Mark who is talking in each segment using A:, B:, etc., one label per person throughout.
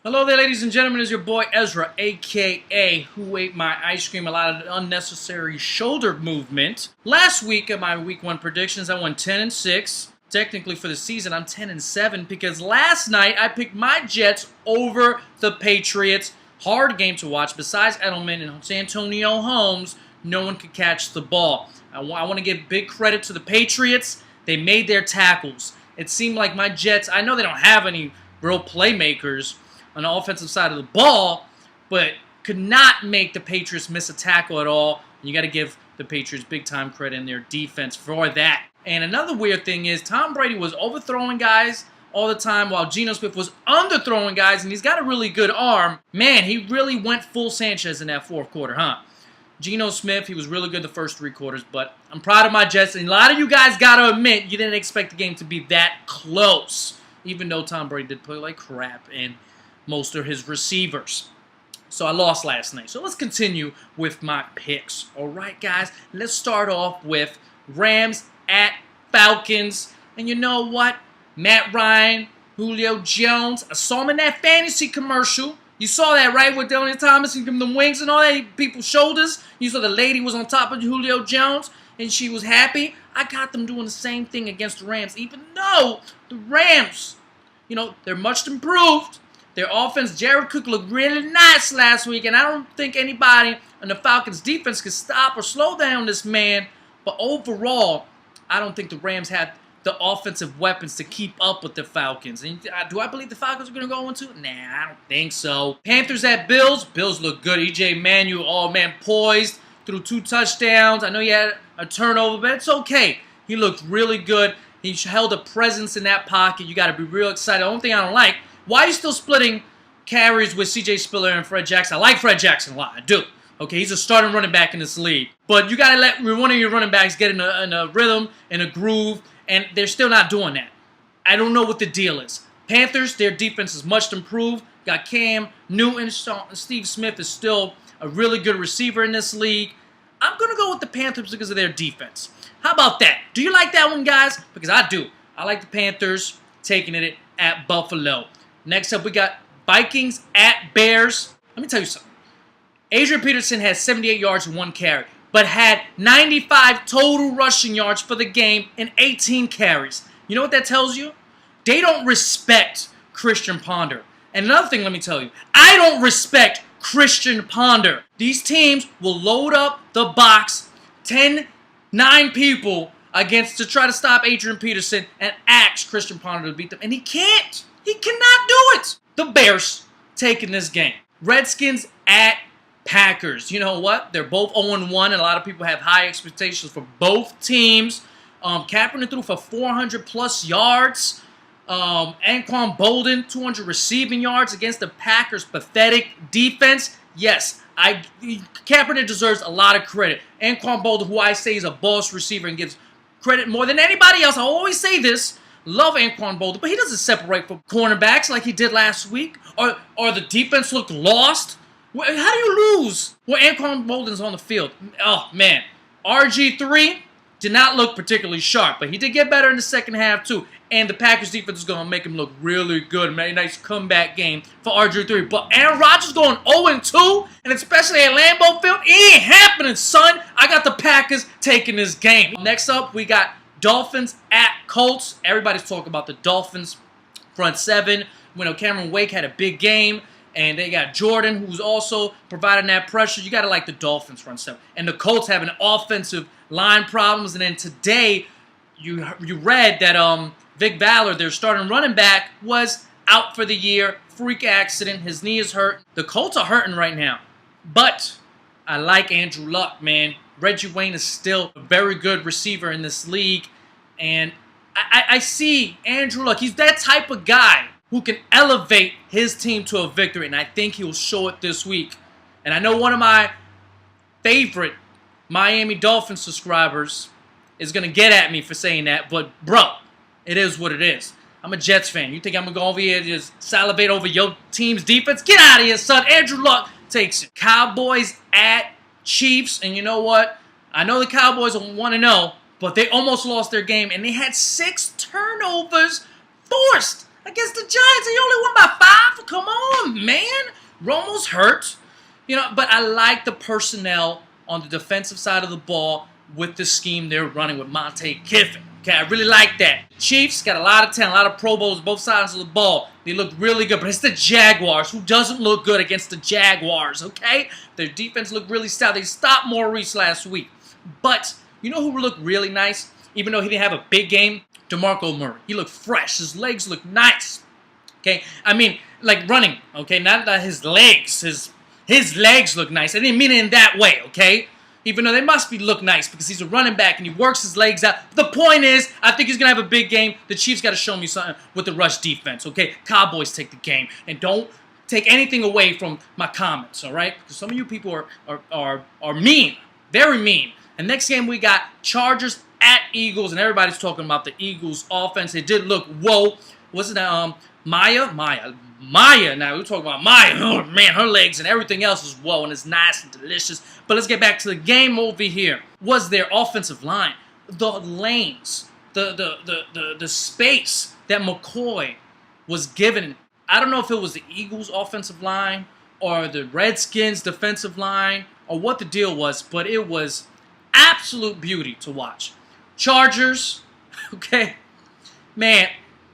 A: Hello there, ladies and gentlemen. It's your boy Ezra, aka Who Ate My Ice Cream. A lot of unnecessary shoulder movement. Last week at my week 1 predictions, I went 10-6. Technically for the season, I'm 10-7 because last night I picked my Jets over the Patriots. Hard game to watch. Besides Edelman and Santonio Holmes, no one could catch the ball. I want to give big credit to the Patriots. They made their tackles. It seemed like my Jets, I know they don't have any real playmakers on the offensive side of the ball, but could not make the Patriots miss a tackle at all. You got to give the Patriots big time credit in their defense for that. And another weird thing is Tom Brady was overthrowing guys all the time while Geno Smith was underthrowing guys, and he's got a really good arm. Man, he really went full Sanchez in that fourth quarter, huh? Geno Smith, he was really good the first 3 quarters, but I'm proud of my Jets. And a lot of you guys got to admit you didn't expect the game to be that close, even though Tom Brady did play like crap and most of his receivers. So I lost last night. So let's continue with my picks. All right, guys, let's start off with Rams at Falcons. And you know what? Matt Ryan, Julio Jones. I saw him in that fantasy commercial. You saw that, right? With Dylan Thomas and giving them wings and all that, people's shoulders. You saw the lady was on top of Julio Jones, and she was happy. I got them doing the same thing against the Rams, even though the Rams, they're much improved. Their offense, Jared Cook, looked really nice last week, and I don't think anybody on the Falcons' defense can stop or slow down this man. But overall, I don't think the Rams have the offensive weapons to keep up with the Falcons. And do I believe the Falcons are going to go into it? Nah, I don't think so. Panthers at Bills. Bills look good. E.J. Manuel, oh man, poised, threw 2 touchdowns. I know he had a turnover, but it's okay. He looked really good. He held a presence in that pocket. You got to be real excited. The only thing I don't like, why are you still splitting carries with C.J. Spiller and Fred Jackson? I like Fred Jackson a lot. I do. Okay, he's a starting running back in this league. But you got to let one of your running backs get in a rhythm, in a groove, and they're still not doing that. I don't know what the deal is. Panthers, their defense is much improved. Got Cam Newton. Steve Smith is still a really good receiver in this league. I'm going to go with the Panthers because of their defense. How about that? Do you like that one, guys? Because I do. I like the Panthers taking it at Buffalo. Next up, we got Vikings at Bears. Let me tell you something. Adrian Peterson had 78 yards and 1 carry, but had 95 total rushing yards for the game and 18 carries. You know what that tells you? They don't respect Christian Ponder. And another thing, let me tell you, I don't respect Christian Ponder. These teams will load up the box, 9 people to try to stop Adrian Peterson and ask Christian Ponder to beat them. And he can't. He cannot do it. The Bears taking this game. Redskins at Packers. You know what? They're both 0-1, and a lot of people have high expectations for both teams. Kaepernick threw for 400-plus yards. Anquan Bolden, 200 receiving yards against the Packers' pathetic defense. Yes, Kaepernick deserves a lot of credit. Anquan Bolden, who I say is a boss receiver and gives credit more than anybody else. I always say this. Love Anquan Bolden, but he doesn't separate from cornerbacks like he did last week. Or the defense looked lost. How do you lose when Anquan Bolden's on the field? Oh, man. RG3 did not look particularly sharp, but he did get better in the second half, too. And the Packers defense is going to make him look really good. Man, nice comeback game for RG3. But Aaron Rodgers going 0-2, and especially at Lambeau Field, it ain't happening, son. I got the Packers taking this game. Next up, we got Dolphins at Colts. Everybody's talking about the Dolphins front 7. Cameron Wake had a big game, and they got Jordan, who's also providing that pressure. You got to like the Dolphins front 7. And the Colts having offensive line problems. And then today, you read that Vic Valor, their starting running back, was out for the year. Freak accident. His knee is hurt. The Colts are hurting right now. But I like Andrew Luck, man. Reggie Wayne is still a very good receiver in this league. And I see Andrew Luck. He's that type of guy who can elevate his team to a victory. And I think he'll show it this week. And I know one of my favorite Miami Dolphins subscribers is going to get at me for saying that. But, bro, it is what it is. I'm a Jets fan. You think I'm going to go over here and just salivate over your team's defense? Get out of here, son. Andrew Luck takes it. Cowboys at Chiefs. And you know what? I know the Cowboys are 1-0, but they almost lost their game. And they had 6 turnovers forced against the Giants. They only won by 5? Come on, on, man. Romo's hurt. You know, but I like the personnel on the defensive side of the ball with the scheme they're running with Monte Kiffin. Okay, I really like that. Chiefs got a lot of talent, a lot of Pro Bowls, both sides of the ball. They look really good, but it's the Jaguars. Who doesn't look good against the Jaguars, okay? Their defense looked really stout. They stopped Maurice last week. But you know who looked really nice? Even though he didn't have a big game? DeMarco Murray. He looked fresh. His legs look nice. Okay? I mean, like running, okay? Not that his legs. His legs look nice. I didn't mean it in that way, okay? Even though they must look nice because he's a running back and he works his legs out. The point is, I think he's going to have a big game. The Chiefs got to show me something with the rush defense, okay? Cowboys take the game. And don't take anything away from my comments, all right? Because some of you people are mean, very mean. And next game we got Chargers at Eagles, and everybody's talking about the Eagles offense. It did look, whoa. What's it, Maya. Now, we're talking about Maya. Oh, man, her legs and everything else is whoa, and it's nice and delicious. But let's get back to the game over here. Was their offensive line, the lanes, the space that McCoy was given. I don't know if it was the Eagles' offensive line or the Redskins' defensive line or what the deal was, but it was absolute beauty to watch. Chargers, okay, man.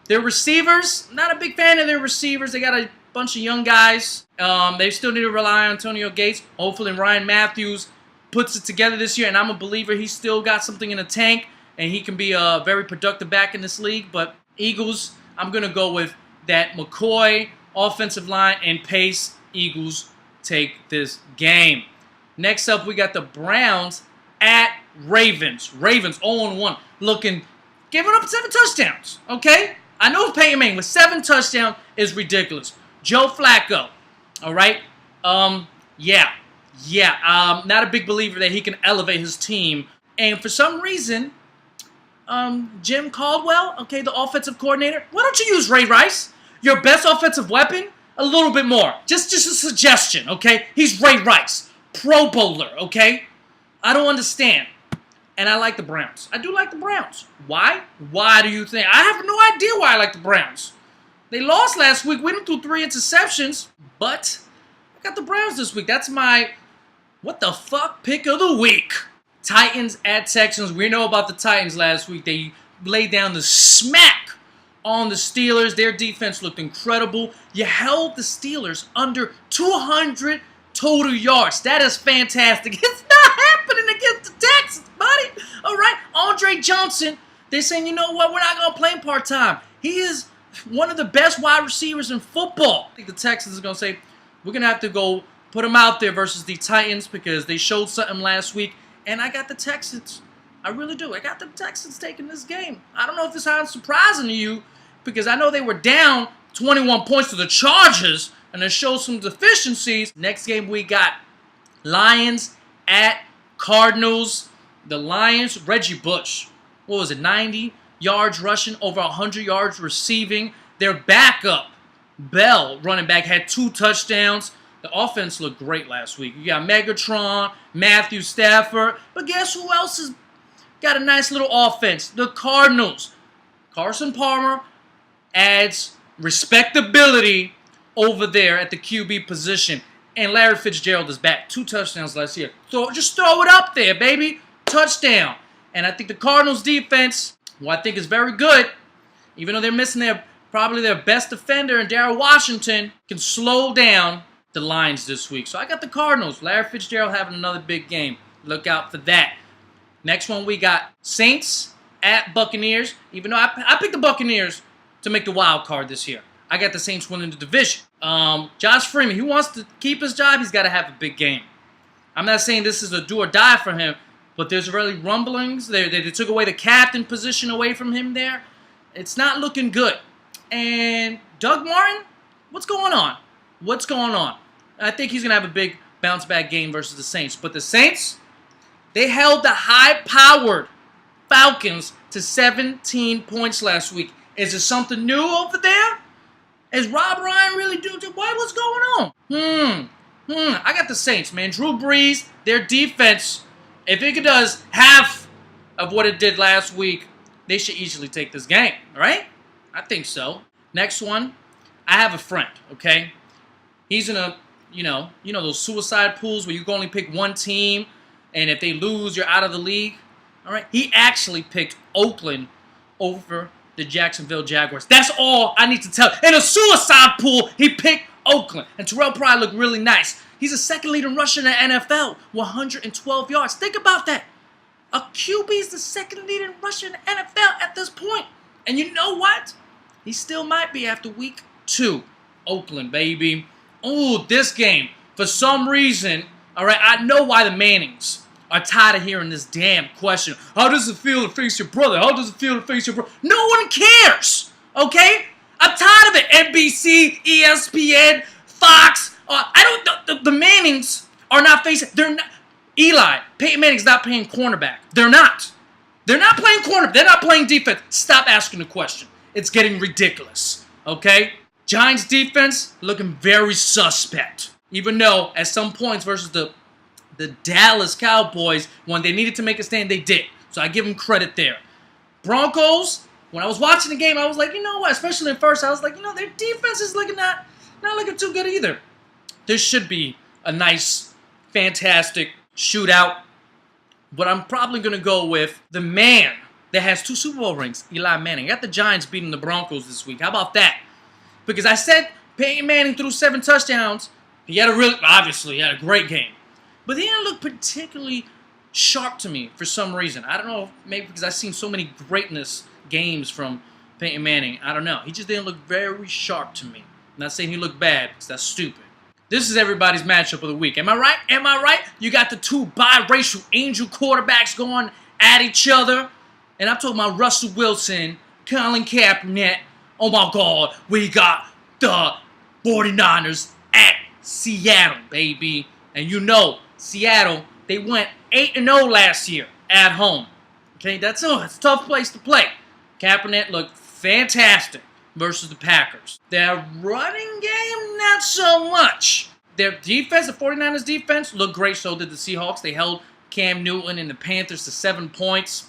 A: Their receivers, not a big fan of their receivers. They got a bunch of young guys. They still need to rely on Antonio Gates. Hopefully Ryan Matthews puts it together this year, and I'm a believer he's still got something in the tank, and he can be a very productive back in this league. But Eagles, I'm going to go with that McCoy offensive line and pace. Eagles take this game. Next up, we got the Browns at Ravens. Ravens 0-1, giving up 7 touchdowns, okay? I know Peyton Manning with 7 touchdowns is ridiculous. Joe Flacco, all right? Not a big believer that he can elevate his team. And for some reason, Jim Caldwell, okay, the offensive coordinator, why don't you use Ray Rice, your best offensive weapon, a little bit more? Just a suggestion, okay? He's Ray Rice, Pro Bowler, okay? I don't understand. And I like the Browns. I do like the Browns. Why? Why do you think? I have no idea why I like the Browns. They lost last week. We went through 3 interceptions. But I got the Browns this week. That's my what the fuck pick of the week. Titans at Texans. We know about the Titans last week. They laid down the smack on the Steelers. Their defense looked incredible. You held the Steelers under 200 total yards. That is fantastic. It's not happening against the Texans, buddy. All right, Andre Johnson. They're saying, you know what? We're not gonna play him part-time. He is one of the best wide receivers in football. I think the Texans are gonna say we're gonna have to go put him out there versus the Titans because they showed something last week. And I got the Texans. I really do. I got the Texans taking this game. I don't know if this sounds surprising to you because I know they were down 21 points to the Chargers and it shows some deficiencies. Next game we got Lions at Cardinals. The Lions, Reggie Bush, what was it, 90 yards rushing, over 100 yards receiving. Their backup, Bell, running back, had 2 touchdowns. The offense looked great last week. You got Megatron, Matthew Stafford, but guess who else has got a nice little offense? The Cardinals. Carson Palmer adds respectability over there at the QB position. And Larry Fitzgerald is back. 2 touchdowns last year. So just throw it up there, baby. Touchdown. And I think the Cardinals defense, who I think is very good, even though they're missing probably their best defender in Darrell Washington, can slow down the Lions this week. So I got the Cardinals. Larry Fitzgerald having another big game. Look out for that. Next one we got Saints at Buccaneers. Even though I picked the Buccaneers to make the wild card this year. I got the Saints winning the division. Josh Freeman, he wants to keep his job. He's got to have a big game. I'm not saying this is a do or die for him, but there's really rumblings. They took away the captain position away from him there. It's not looking good. And Doug Martin, what's going on? What's going on? I think he's going to have a big bounce-back game versus the Saints. But the Saints, they held the high-powered Falcons to 17 points last week. Is there something new over there? Is Rob Ryan really doing what? What's going on? I got the Saints, man. Drew Brees, their defense, if it does half of what it did last week, they should easily take this game, right? I think so. Next one, I have a friend, okay? He's in a, those suicide pools where you can only pick one team, and if they lose, you're out of the league. All right. He actually picked Oakland over the Jacksonville Jaguars. That's all I need to tell. In a suicide pool, he picked Oakland. And Terrell Pryor looked really nice. He's the second leading rusher in the NFL, 112 yards. Think about that. A QB is the second leading rusher in the NFL at this point. And you know what? He still might be after week 2. Oakland, baby. Ooh, this game. For some reason, all right, I know why the Mannings are tired of hearing this damn question. How does it feel to face your brother? How does it feel to face your brother? No one cares, okay? I'm tired of it. NBC, ESPN, Fox. The Mannings are not facing. They're not. Peyton Manning's not playing cornerback. They're not. They're not playing cornerback. They're not playing defense. Stop asking the question. It's getting ridiculous, okay? Giants defense looking very suspect. Even though at some points versus the Dallas Cowboys, when they needed to make a stand, they did. So I give them credit there. Broncos, when I was watching the game, I was like, you know what? Especially in first, I was like, their defense is looking not looking too good either. This should be a nice, fantastic shootout. But I'm probably going to go with the man that has 2 Super Bowl rings, Eli Manning. I got the Giants beating the Broncos this week. How about that? Because I said Peyton Manning threw 7 touchdowns. He had a great game. But he didn't look particularly sharp to me for some reason. I don't know, maybe because I've seen so many greatness games from Peyton Manning. I don't know. He just didn't look very sharp to me. I'm not saying he looked bad, because that's stupid. This is everybody's matchup of the week. Am I right? Am I right? You got the 2 biracial angel quarterbacks going at each other. And I'm talking about Russell Wilson, Colin Kaepernick. Oh my God, we got the 49ers at Seattle, baby. And Seattle, they went 8-0 last year at home. Okay, it's a tough place to play. Kaepernick looked fantastic versus the Packers. Their running game, not so much. Their defense, the 49ers defense, looked great. So did the Seahawks. They held Cam Newton and the Panthers to 7 points.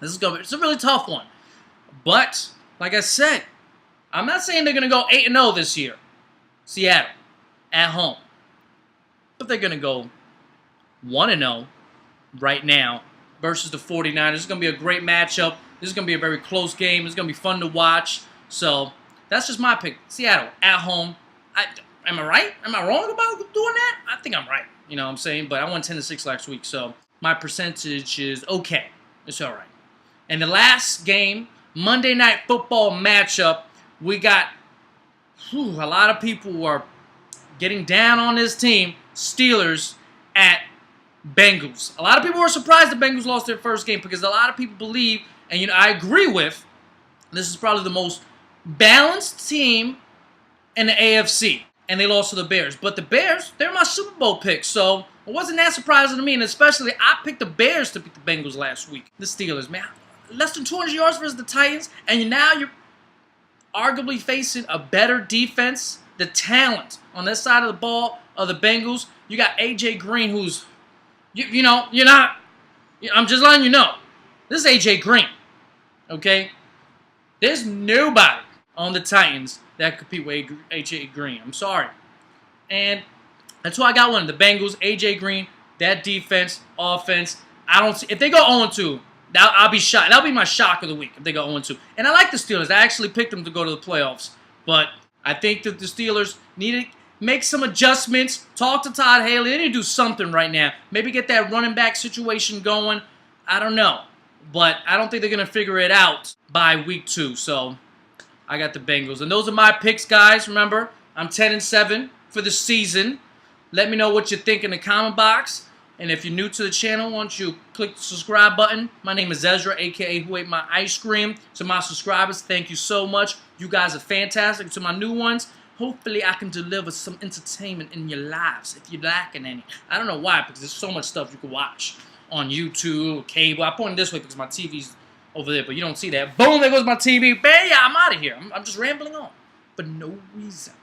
A: It's a really tough one. But, like I said, I'm not saying they're going to go 8-0 this year. Seattle, at home. But they're going to go 1-0 right now versus the 49ers. This is going to be a great matchup. This is going to be a very close game. It's going to be fun to watch. So, that's just my pick. Seattle, at home. Am I right? Am I wrong about doing that? I think I'm right. You know what I'm saying? But I won 10-6 last week, so my percentage is okay. It's all right. And the last game, Monday Night Football matchup, we got a lot of people are getting down on this team. Steelers at Bengals. A lot of people were surprised the Bengals lost their first game because a lot of people believe, and I agree with, this is probably the most balanced team in the AFC. And they lost to the Bears. But the Bears, they're my Super Bowl pick. So it wasn't that surprising to me. And especially, I picked the Bears to beat the Bengals last week. The Steelers, man. Less than 200 yards versus the Titans. And now you're arguably facing a better defense. The talent on that side of the ball of the Bengals. You got A.J. Green, who's, you're not, I'm just letting you know. This is A.J. Green. Okay? There's nobody on the Titans that compete with A.J. Green. I'm sorry. And that's why I got one of the Bengals, A.J. Green, that defense, offense. I don't see, if they go 0-2, I'll be shocked. That'll be my shock of the week if they go 0-2. And I like the Steelers. I actually picked them to go to the playoffs. But I think that the Steelers need to make some adjustments. Talk to Todd Haley. They need to do something right now. Maybe get that running back situation going. I don't know. But I don't think they're going to figure it out by week 2. So I got the Bengals. And those are my picks, guys. Remember, I'm 10-7 for the season. Let me know what you think in the comment box. And if you're new to the channel, why don't you click the subscribe button. My name is Ezra, a.k.a. Who Ate My Ice Cream. To my subscribers, thank you so much. You guys are fantastic. To my new ones, hopefully I can deliver some entertainment in your lives if you're lacking any. I don't know why, because there's so much stuff you can watch on YouTube, cable. I point this way because my TV's over there, but you don't see that. Boom, there goes my TV. Bam, yeah, I'm out of here. I'm just rambling on. For no reason.